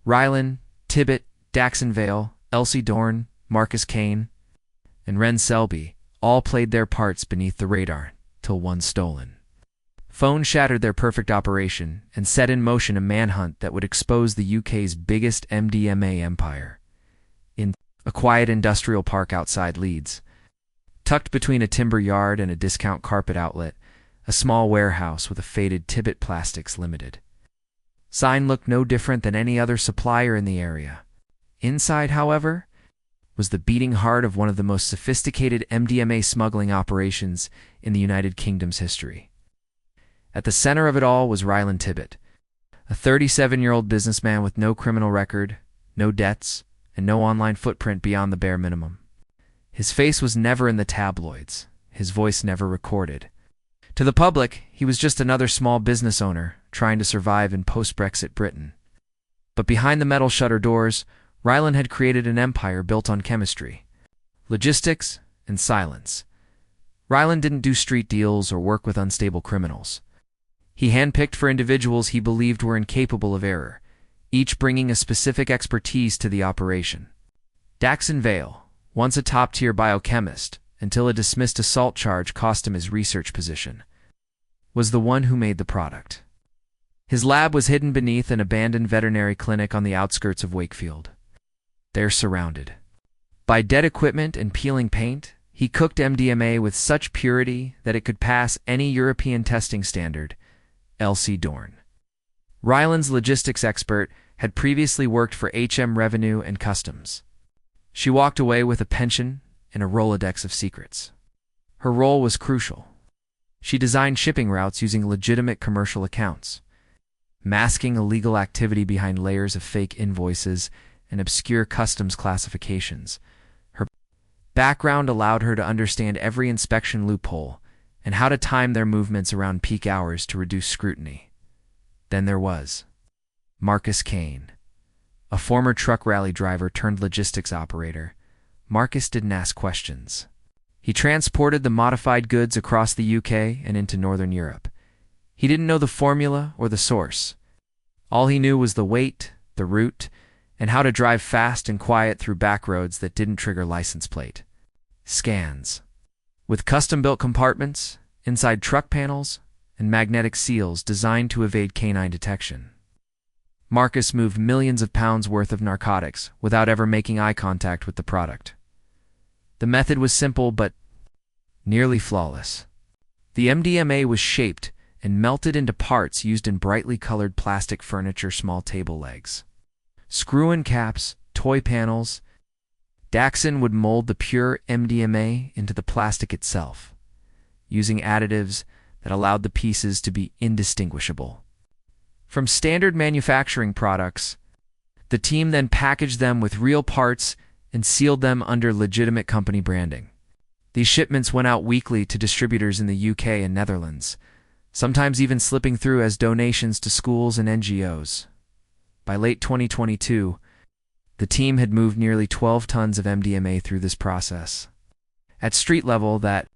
Rylan, Tibbett, Daxon Vale, Elsie Dorn, Marcus Kane, and Ren Selby all played their parts beneath the radar till one stolen phone shattered their perfect operation and set in motion a manhunt that would expose the UK's biggest MDMA empire. In a quiet industrial park outside Leeds, tucked between a timber yard and a discount carpet outlet, a small warehouse with a faded Tibbett Plastics Limited sign looked no different than any other supplier in the area. Inside, however, was the beating heart of one of the most sophisticated MDMA smuggling operations in the United Kingdom's history. At the center of it all was Rylan Tibbett, a 37-year-old businessman with no criminal record, no debts, and no online footprint beyond the bare minimum. His face was never in the tabloids, his voice never recorded. To the public, he was just another small business owner trying to survive in post-Brexit Britain. But behind the metal shutter doors, Rylan had created an empire built on chemistry, logistics, and silence. Rylan didn't do street deals or work with unstable criminals. He handpicked for individuals he believed were incapable of error, each bringing a specific expertise to the operation. Daxon Vale, once a top-tier biochemist, until a dismissed assault charge cost him his research position, was the one who made the product. His lab was hidden beneath an abandoned veterinary clinic on the outskirts of Wakefield. There, surrounded by dead equipment and peeling paint, he cooked MDMA with such purity that it could pass any European testing standard. Elsie Dorn, Rylan's logistics expert, had previously worked for HM Revenue and Customs. She walked away with a pension and a Rolodex of secrets. Her role was crucial. She designed shipping routes using legitimate commercial accounts, masking illegal activity behind layers of fake invoices and obscure customs classifications. Her background allowed her to understand every inspection loophole and how to time their movements around peak hours to reduce scrutiny. Then there was Marcus Kane, a former truck rally driver turned logistics operator. Marcus didn't ask questions. He transported the modified goods across the UK and into Northern Europe. He didn't know the formula or the source. All he knew was the weight, the route, and how to drive fast and quiet through back roads that didn't trigger license plate scans. With custom-built compartments, inside truck panels, and magnetic seals designed to evade canine detection, Marcus moved millions of pounds worth of narcotics without ever making eye contact with the product. The method was simple but nearly flawless. The MDMA was shaped and melted into parts used in brightly colored plastic furniture, small table legs, screw-in caps, toy panels. Daxon would mold the pure MDMA into the plastic itself, using additives that allowed the pieces to be indistinguishable from standard manufacturing products. The team then packaged them with real parts and sealed them under legitimate company branding. These shipments went out weekly to distributors in the UK and Netherlands, sometimes even slipping through as donations to schools and NGOs. By late 2022, the team had moved nearly 12 tons of MDMA through this process. At street level, that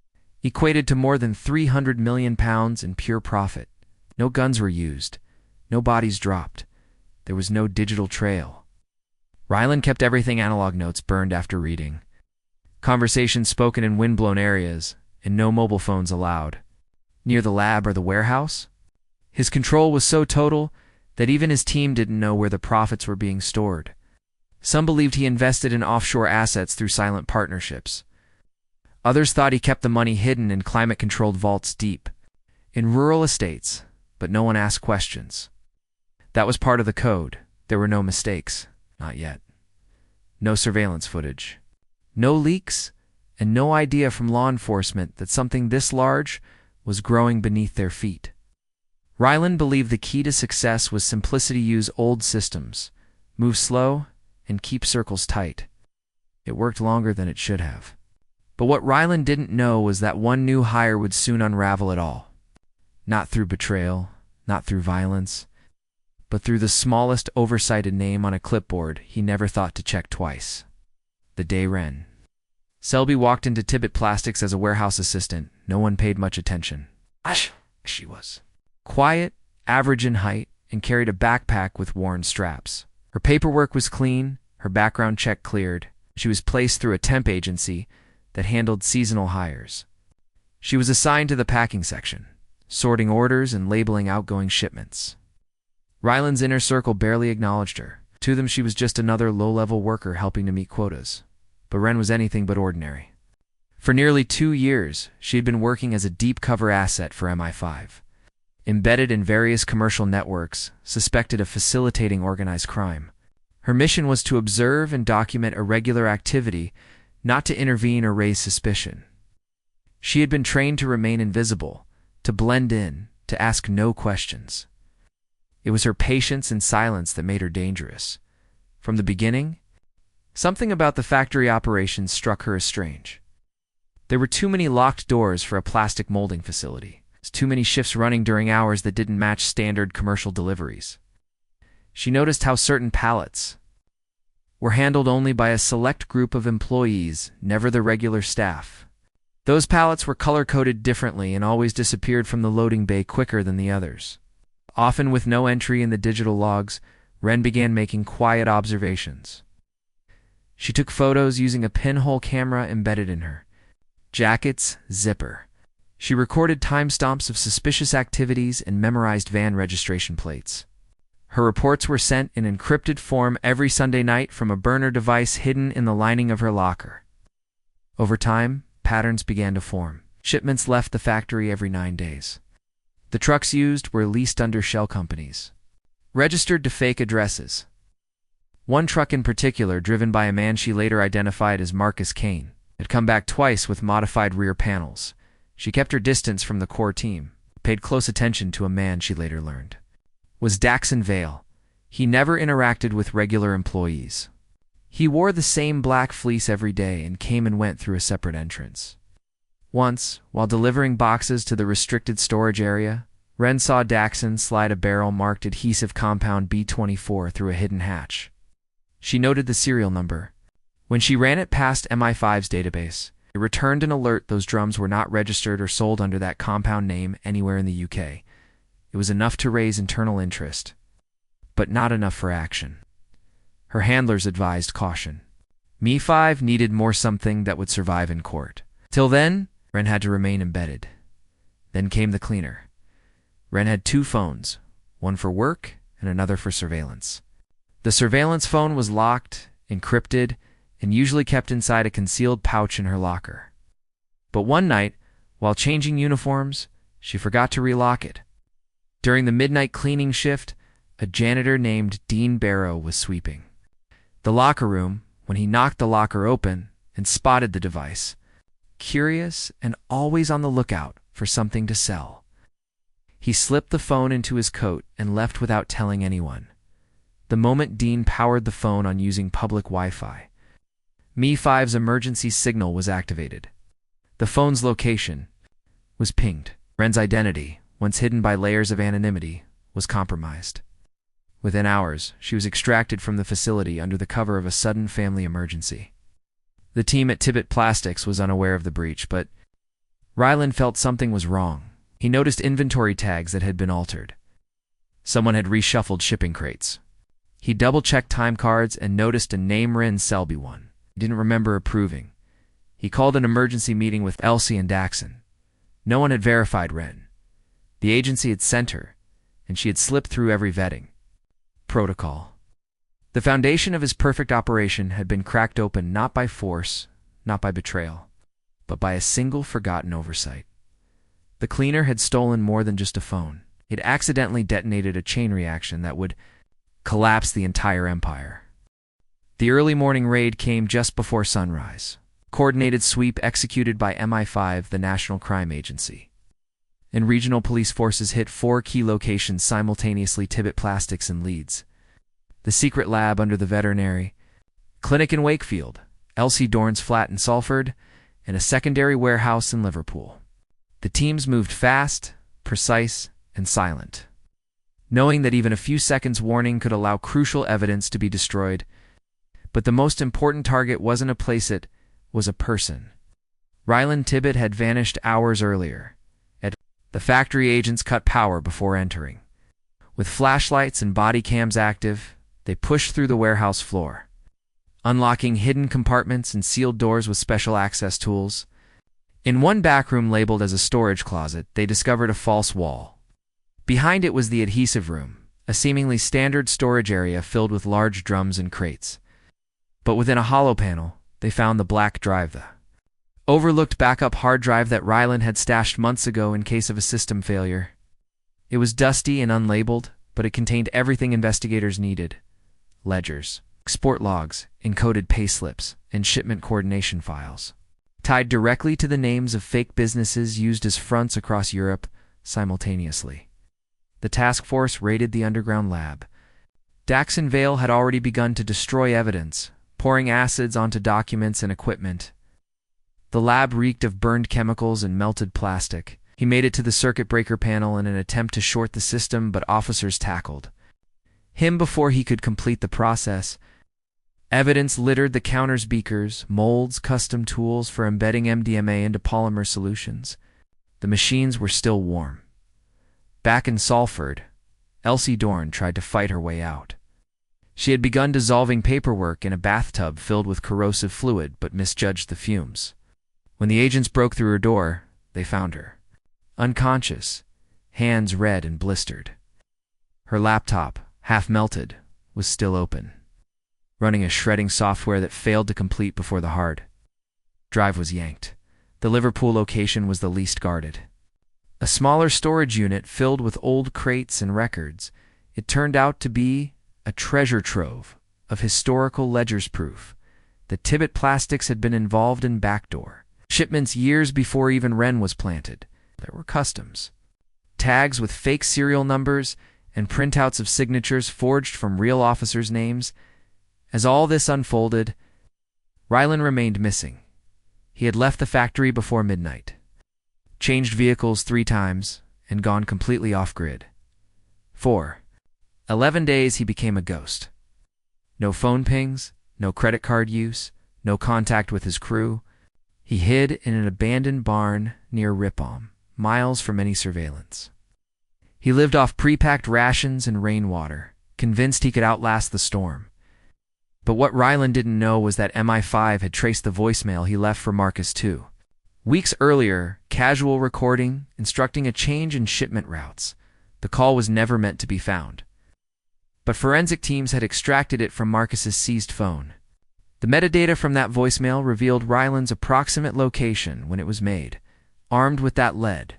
equated to more than £300 million in pure profit. No guns were used. No bodies dropped. There was no digital trail. Rylan kept everything analog, notes burned after reading, conversations spoken in wind-blown areas, and no mobile phones allowed near the lab or the warehouse. His control was so total that even his team didn't know where the profits were being stored. Some believed he invested in offshore assets through silent partnerships. Others thought he kept the money hidden in climate-controlled vaults deep in rural estates, but no one asked questions. That was part of the code. There were no mistakes. Not yet. No surveillance footage. No leaks, and no idea from law enforcement that something this large was growing beneath their feet. Rylan believed the key to success was simplicity. Use old systems, move slow, and keep circles tight. It worked longer than it should have. But what Rylan didn't know was that one new hire would soon unravel it all. Not through betrayal, not through violence, but through the smallest oversighted name on a clipboard he never thought to check twice. The day Ren Selby walked into Tibbett Plastics as a warehouse assistant. No one paid much attention. She was quiet, average in height, and carried a backpack with worn straps. Her paperwork was clean, her background check cleared. She was placed through a temp agency that handled seasonal hires. She was assigned to the packing section, sorting orders and labeling outgoing shipments. Rylan's inner circle barely acknowledged her. To them, she was just another low-level worker helping to meet quotas. But Wren was anything but ordinary. For nearly 2 years, she had been working as a deep-cover asset for MI5. Embedded in various commercial networks, suspected of facilitating organized crime. Her mission was to observe and document irregular activity, not to intervene or raise suspicion. She had been trained to remain invisible, to blend in, to ask no questions. It was her patience and silence that made her dangerous. From the beginning, something about the factory operations struck her as strange. There were too many locked doors for a plastic molding facility. Too many shifts running during hours that didn't match standard commercial deliveries. She noticed how certain pallets were handled only by a select group of employees, never the regular staff. Those pallets were color-coded differently and always disappeared from the loading bay quicker than the others. Often with no entry in the digital logs, Wren began making quiet observations. She took photos using a pinhole camera embedded in her jacket's zipper. She recorded timestamps of suspicious activities and memorized van registration plates. Her reports were sent in encrypted form every Sunday night from a burner device hidden in the lining of her locker. Over time, patterns began to form. Shipments left the factory every 9 days. The trucks used were leased under shell companies, registered to fake addresses. One truck in particular, driven by a man she later identified as Marcus Kane, had come back twice with modified rear panels. She kept her distance from the core team, paid close attention to a man she later learned was Daxon Vale. He never interacted with regular employees. He wore the same black fleece every day and came and went through a separate entrance. Once, while delivering boxes to the restricted storage area, Wren saw Daxon slide a barrel marked adhesive compound B24 through a hidden hatch. She noted the serial number. When she ran it past MI5's database, it returned an alert those drums were not registered or sold under that compound name anywhere in the UK. It was enough to raise internal interest, but not enough for action. Her handlers advised caution. MI5 needed more something that would survive in court. Till then, Wren had to remain embedded. Then came the cleaner. Wren had 2 phones, one for work and another for surveillance. The surveillance phone was locked, encrypted, and usually kept inside a concealed pouch in her locker. But one night, while changing uniforms, she forgot to relock it. During the midnight cleaning shift, a janitor named Dean Barrow was sweeping the locker room when he knocked the locker open and spotted the device, curious and always on the lookout for something to sell. He slipped the phone into his coat and left without telling anyone. The moment Dean powered the phone on using public Wi-Fi, MI5's emergency signal was activated. The phone's location was pinged. Wren's identity, once hidden by layers of anonymity, was compromised. Within hours, she was extracted from the facility under the cover of a sudden family emergency. The team at Tibbett Plastics was unaware of the breach, but Rylan felt something was wrong. He noticed inventory tags that had been altered. Someone had reshuffled shipping crates. He double-checked time cards and noticed a name Wren Selby one. He didn't remember approving. He called an emergency meeting with Elsie and Daxon. No one had verified Wren. The agency had sent her, and she had slipped through every vetting protocol. The foundation of his perfect operation had been cracked open not by force, not by betrayal, but by a single forgotten oversight. The cleaner had stolen more than just a phone. It accidentally detonated a chain reaction that would collapse the entire empire. The early morning raid came just before sunrise. Coordinated sweep executed by MI5, the National Crime Agency. And regional police forces hit 4 key locations simultaneously: Tibbett Plastics in Leeds, the secret lab under the veterinary clinic in Wakefield, Elsie Dorn's flat in Salford, and a secondary warehouse in Liverpool. The teams moved fast, precise, and silent, knowing that even a few seconds' warning could allow crucial evidence to be destroyed. But the most important target wasn't a place, it was a person. Rylan Tibbett had vanished hours earlier. The factory agents cut power before entering. With flashlights and body cams active, They pushed through the warehouse floor, unlocking hidden compartments and sealed doors with special access tools. In one back room labeled as a storage closet, they discovered a false wall. Behind it was the adhesive room, a seemingly standard storage area filled with large drums and crates. But within a hollow panel, they found the black drive, the overlooked backup hard drive that Rylan had stashed months ago in case of a system failure. It was dusty and unlabeled, but it contained everything investigators needed: ledgers, export logs, encoded payslips, and shipment coordination files, tied directly to the names of fake businesses used as fronts across Europe simultaneously. The task force raided the underground lab. Daxon Vale had already begun to destroy evidence, pouring acids onto documents and equipment. The lab reeked of burned chemicals and melted plastic. He made it to the circuit breaker panel in an attempt to short the system, but officers tackled him before he could complete the process. Evidence littered the counters: beakers, molds, custom tools for embedding MDMA into polymer solutions. The machines were still warm. Back in Salford, Elsie Dorn tried to fight her way out. She had begun dissolving paperwork in a bathtub filled with corrosive fluid, but misjudged the fumes. When the agents broke through her door, they found her unconscious, hands red and blistered. Her laptop, half melted, was still open, running a shredding software that failed to complete before the hard drive was yanked. The Liverpool location was the least guarded. A smaller storage unit filled with old crates and records. It turned out to be a treasure trove of historical ledgers, proof that Tibbett Plastics had been involved in backdoor shipments years before even Wren was planted. There were customs tags with fake serial numbers and printouts of signatures forged from real officers' names. As all this unfolded, Rylan remained missing. He had left the factory before midnight, changed vehicles 3 times, and gone completely off-grid. For 11 days he became a ghost. No phone pings, no credit card use, no contact with his crew. He hid in an abandoned barn near Ripon, miles from any surveillance. He lived off pre-packed rations and rainwater, convinced he could outlast the storm. But what Rylan didn't know was that MI5 had traced the voicemail he left for Marcus too. Weeks earlier, casual recording instructing a change in shipment routes. The call was never meant to be found. But forensic teams had extracted it from Marcus's seized phone. The metadata from that voicemail revealed Rylan's approximate location when it was made, armed with that lead.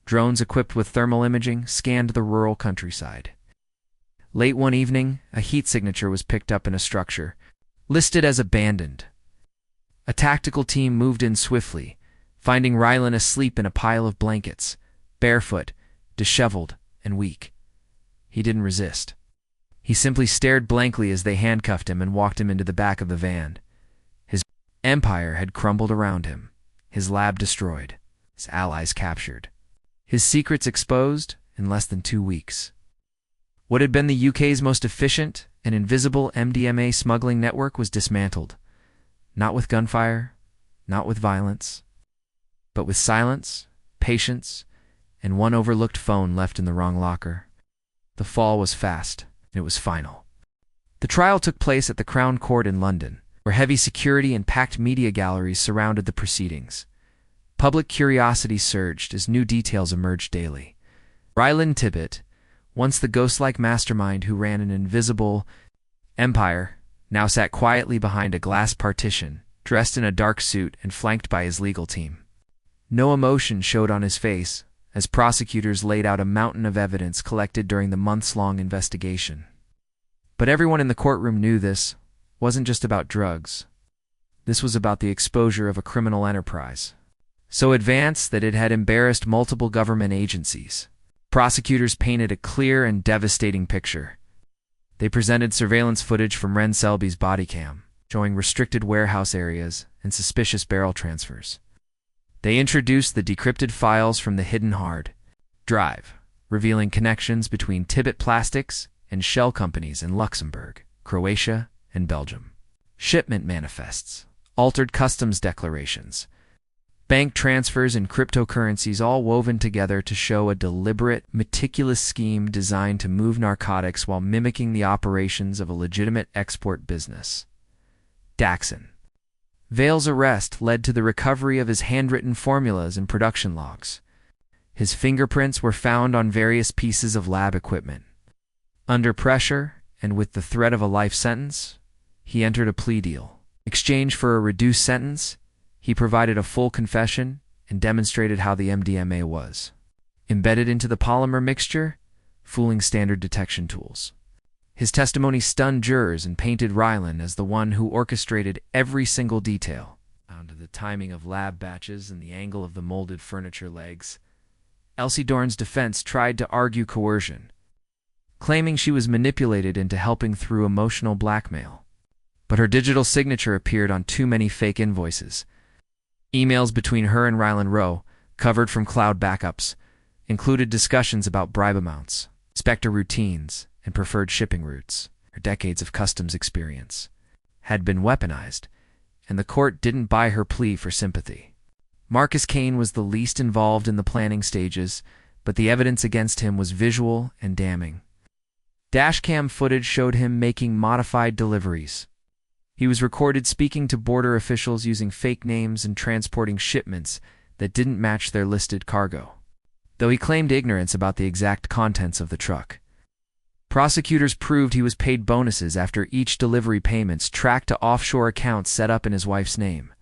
Drones equipped with thermal imaging scanned the rural countryside. Late one evening, a heat signature was picked up in a structure, listed as abandoned. A tactical team moved in swiftly, finding Rylan asleep in a pile of blankets, barefoot, disheveled, and weak. He didn't resist. He simply stared blankly as they handcuffed him and walked him into the back of the van. His empire had crumbled around him, his lab destroyed, his allies captured, his secrets exposed in less than 2 weeks. What had been the UK's most efficient and invisible MDMA smuggling network was dismantled. Not with gunfire, not with violence, but with silence, patience, and one overlooked phone left in the wrong locker. The fall was fast, and it was final. The trial took place at the Crown Court in London, where heavy security and packed media galleries surrounded the proceedings. Public curiosity surged as new details emerged daily. Rylan Tibbett, once the ghost-like mastermind who ran an invisible empire, now sat quietly behind a glass partition, dressed in a dark suit and flanked by his legal team. No emotion showed on his face as prosecutors laid out a mountain of evidence collected during the months-long investigation. But everyone in the courtroom knew this wasn't just about drugs. This was about the exposure of a criminal enterprise, so advanced that it had embarrassed multiple government agencies. Prosecutors painted a clear and devastating picture. They presented surveillance footage from Ren Selby's body cam, showing restricted warehouse areas and suspicious barrel transfers. They introduced the decrypted files from the hidden hard drive, revealing connections between Tibbett Plastics and shell companies in Luxembourg, Croatia, and Belgium. Shipment manifests, altered customs declarations, Bank transfers and cryptocurrencies all woven together to show a deliberate, meticulous scheme designed to move narcotics while mimicking the operations of a legitimate export business. Daxon. Vale's arrest led to the recovery of his handwritten formulas and production logs. His fingerprints were found on various pieces of lab equipment. Under pressure, and with the threat of a life sentence, he entered a plea deal. In exchange for a reduced sentence, he provided a full confession and demonstrated how the MDMA was embedded into the polymer mixture, fooling standard detection tools. His testimony stunned jurors and painted Rylan as the one who orchestrated every single detail, down to the timing of lab batches and the angle of the molded furniture legs. Elsie Dorn's defense tried to argue coercion, claiming she was manipulated into helping through emotional blackmail. But her digital signature appeared on too many fake invoices. Emails between her and Rylan Rowe, covered from cloud backups, included discussions about bribe amounts, inspector routines, and preferred shipping routes. Her decades of customs experience had been weaponized, and the court didn't buy her plea for sympathy. Marcus Kane was the least involved in the planning stages, but the evidence against him was visual and damning. Dashcam footage showed him making modified deliveries. He was recorded speaking to border officials using fake names and transporting shipments that didn't match their listed cargo, though he claimed ignorance about the exact contents of the truck. Prosecutors proved he was paid bonuses after each delivery, payments tracked to offshore accounts set up in his wife's name.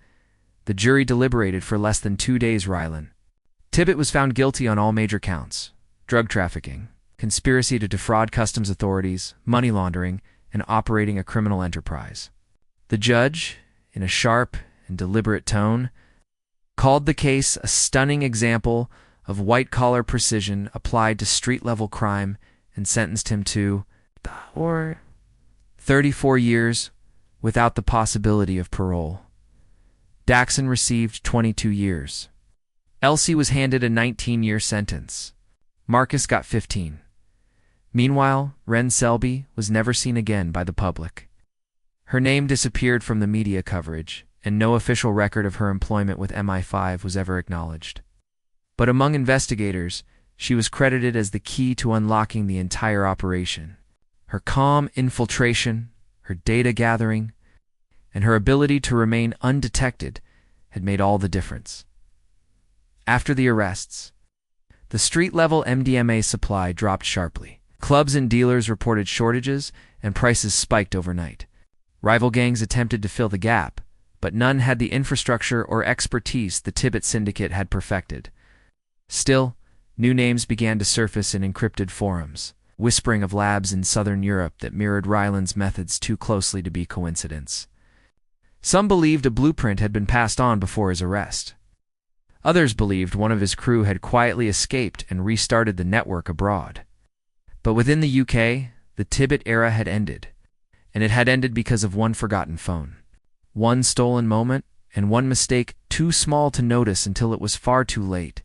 The jury deliberated for less than 2 days. Rylan Tibbett was found guilty on all major counts: drug trafficking, conspiracy to defraud customs authorities, money laundering, and operating a criminal enterprise. The judge, in a sharp and deliberate tone, called the case a stunning example of white-collar precision applied to street-level crime and sentenced him to 34 years without the possibility of parole. Daxon received 22 years. Elsie was handed a 19-year sentence. Marcus got 15. Meanwhile, Ren Selby was never seen again by the public. Her name disappeared from the media coverage, and no official record of her employment with MI5 was ever acknowledged. But among investigators, she was credited as the key to unlocking the entire operation. Her calm infiltration, her data gathering, and her ability to remain undetected had made all the difference. After the arrests, the street-level MDMA supply dropped sharply. Clubs and dealers reported shortages, and prices spiked overnight. Rival gangs attempted to fill the gap, but none had the infrastructure or expertise the Tibbett syndicate had perfected. Still, new names began to surface in encrypted forums, whispering of labs in southern Europe that mirrored Rylan's methods too closely to be coincidence. Some believed a blueprint had been passed on before his arrest. Others believed one of his crew had quietly escaped and restarted the network abroad. But within the UK, the Tibbett era had ended, and it had ended because of one forgotten phone, one stolen moment, and one mistake too small to notice until it was far too late.